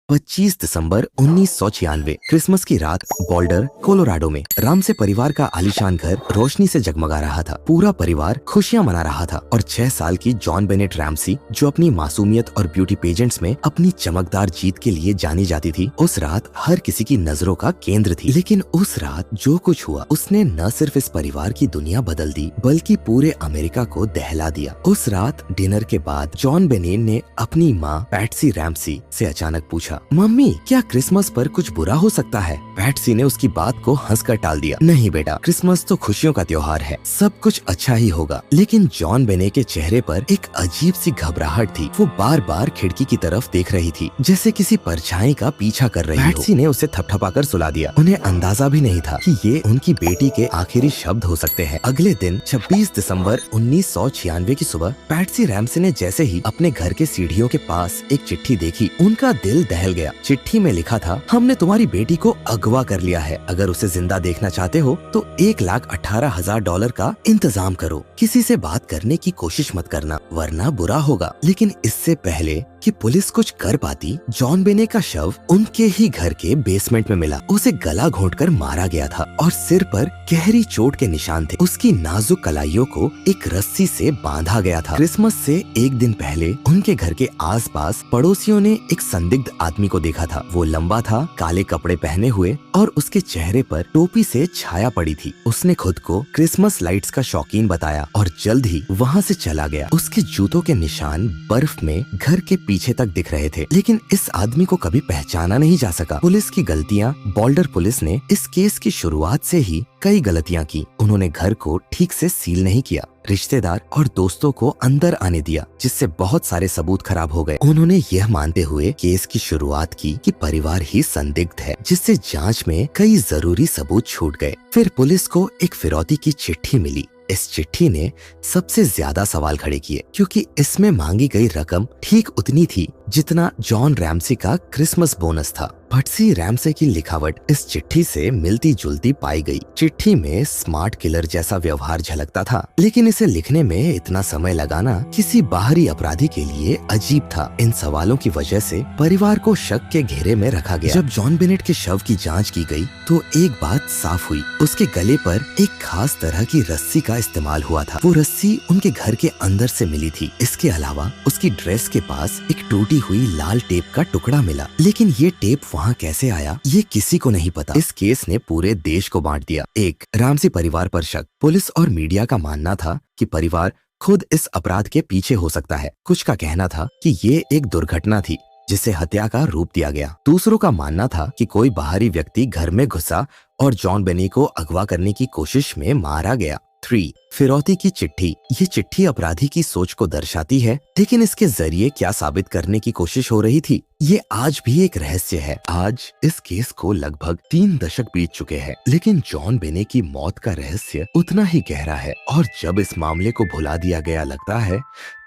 25 दिसंबर 1996 Christmas की रात boulder Colorado में राम से परिवार का आलीशान घर रोशनी से जगमगा रहा था। पूरा परिवार खुशियां मना रहा था और 6 साल की जॉन बेनेट रैमसी, जो अपनी मासूमियत और ब्यूटी पेजेंट्स में अपनी चमकदार जीत के लिए जानी जाती थी, उस रात हर किसी की नजरों का केंद्र थी। लेकिन उस रात जो कुछ हुआ उसने न सिर्फ इस परिवार की दुनिया बदल दी बल्कि पूरे अमेरिका को दहला दिया। उस रात डिनर के बाद जॉन बेनेट ने अपनी माँ पैट्सी रैमसी से अचानक पूछा, मम्मी क्या क्रिसमस पर कुछ बुरा हो सकता है? पैट्सी ने उसकी बात को हंसकर टाल दिया, नहीं बेटा, क्रिसमस तो खुशियों का त्योहार है, सब कुछ अच्छा ही होगा। लेकिन जॉन बेने के चेहरे पर एक अजीब सी घबराहट थी। वो बार बार खिड़की की तरफ देख रही थी, जैसे किसी परछाई का पीछा कर रही हो। पैट्सी ने उसे थपथपाकर सुला दिया। उन्हें अंदाजा भी नहीं था कि ये उनकी बेटी के आखिरी शब्द हो सकते हैं। अगले दिन 26 दिसंबर 1996 की सुबह पैट्सी रैमसी ने जैसे ही अपने घर के सीढ़ियों के पास एक चिट्ठी देखी, उनका दिल दहल गया। चिट्ठी में लिखा था, हमने तुम्हारी बेटी को अगवा कर लिया है। अगर उसे जिंदा देखना चाहते हो तो $1,18,000 का इंतजाम करो। किसी से बात करने की कोशिश मत करना वरना बुरा होगा। लेकिन इससे पहले कि पुलिस कुछ कर पाती, जॉन बेने का शव उनके ही घर के बेसमेंट में मिला। उसे गला घोंटकर मारा गया था और सिर पर गहरी चोट के निशान थे। उसकी नाजुक कलाइयों को एक रस्सी से बांधा गया था। क्रिसमस से एक दिन पहले उनके घर के आसपास पड़ोसियों ने एक संदिग्ध आदमी को देखा था। वो लंबा था, काले कपड़े पहने हुए और उसके चेहरे पर टोपी से छाया पड़ी थी। उसने खुद को क्रिसमस लाइट्स का शौकीन बताया और जल्द ही वहाँ से चला गया। उसके जूतों के निशान बर्फ में घर के पीछे तक दिख रहे थे, लेकिन इस आदमी को कभी पहचाना नहीं जा सका। पुलिस की गलतियाँ। बोल्डर पुलिस ने इस केस की शुरुआत से ही कई गलतियाँ की। उन्होंने घर को ठीक से सील नहीं किया, रिश्तेदार और दोस्तों को अंदर आने दिया, जिससे बहुत सारे सबूत खराब हो गए। उन्होंने यह मानते हुए केस की शुरुआत की कि परिवार ही संदिग्ध है, जिससे जांच में कई जरूरी सबूत छूट गए। फिर पुलिस को एक फिरौती की चिट्ठी मिली। इस चिट्ठी ने सबसे ज्यादा सवाल खड़े किए, क्योंकि इसमें मांगी गई रकम ठीक उतनी थी जितना जॉन रैमसी का क्रिसमस बोनस था। पैट्सी रैमसी की लिखावट इस चिट्ठी से मिलती जुलती पाई गई। चिट्ठी में स्मार्ट किलर जैसा व्यवहार झलकता था, लेकिन इसे लिखने में इतना समय लगाना किसी बाहरी अपराधी के लिए अजीब था। इन सवालों की वजह से परिवार को शक के घेरे में रखा गया। जब जॉन बेनेट के शव की जांच की गई तो एक बात साफ हुई, उसके गले पर एक खास तरह की रस्सी का इस्तेमाल हुआ था। वो रस्सी उनके घर के अंदर से मिली थी। इसके अलावा उसकी ड्रेस के पास एक टूटी हुई लाल टेप का टुकड़ा मिला, लेकिन ये टेप वहाँ कैसे आया ये किसी को नहीं पता। इस केस ने पूरे देश को बांट दिया। एक, रैमसी परिवार पर शक। पुलिस और मीडिया का मानना था कि परिवार खुद इस अपराध के पीछे हो सकता है। कुछ का कहना था कि ये एक दुर्घटना थी जिसे हत्या का रूप दिया गया। दूसरों का मानना था कि कोई बाहरी व्यक्ति घर में घुसा और जॉन बेने को अगवा करने की कोशिश में मारा गया। 3, फिरौती की चिट्ठी। ये चिट्ठी अपराधी की सोच को दर्शाती है, लेकिन इसके जरिए क्या साबित करने की कोशिश हो रही थी ये आज भी एक रहस्य है। आज इस केस को लगभग 3 दशक बीत चुके हैं, लेकिन जॉन बेने की मौत का रहस्य उतना ही गहरा है। और जब इस मामले को भुला दिया गया लगता है,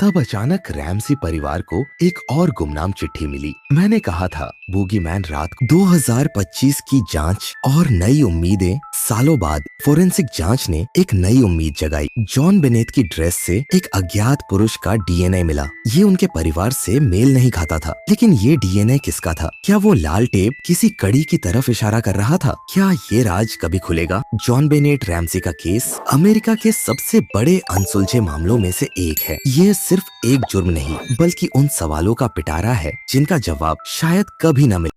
तब अचानक रैमसी परिवार को एक और गुमनाम चिट्ठी मिली। मैंने कहा था, बूगीमैन रात 2025 की जांच और नई उम्मीदें। सालों बाद फोरेंसिक जांच ने एक नई उम्मीद जगाई। जॉन बेनेट की ड्रेस से एक अज्ञात पुरुष का डीएनए मिला। ये उनके परिवार से मेल नहीं खाता था, लेकिन ये डीएनए किसका था? क्या वो लाल टेप किसी कड़ी की तरफ इशारा कर रहा था? क्या ये राज कभी खुलेगा? जॉन बेनेट रैमसी का केस अमेरिका के सबसे बड़े अनसुलझे मामलों में से एक है। ये सिर्फ एक जुर्म नहीं बल्कि उन सवालों का पिटारा है जिनका जवाब शायद कभी न मिले।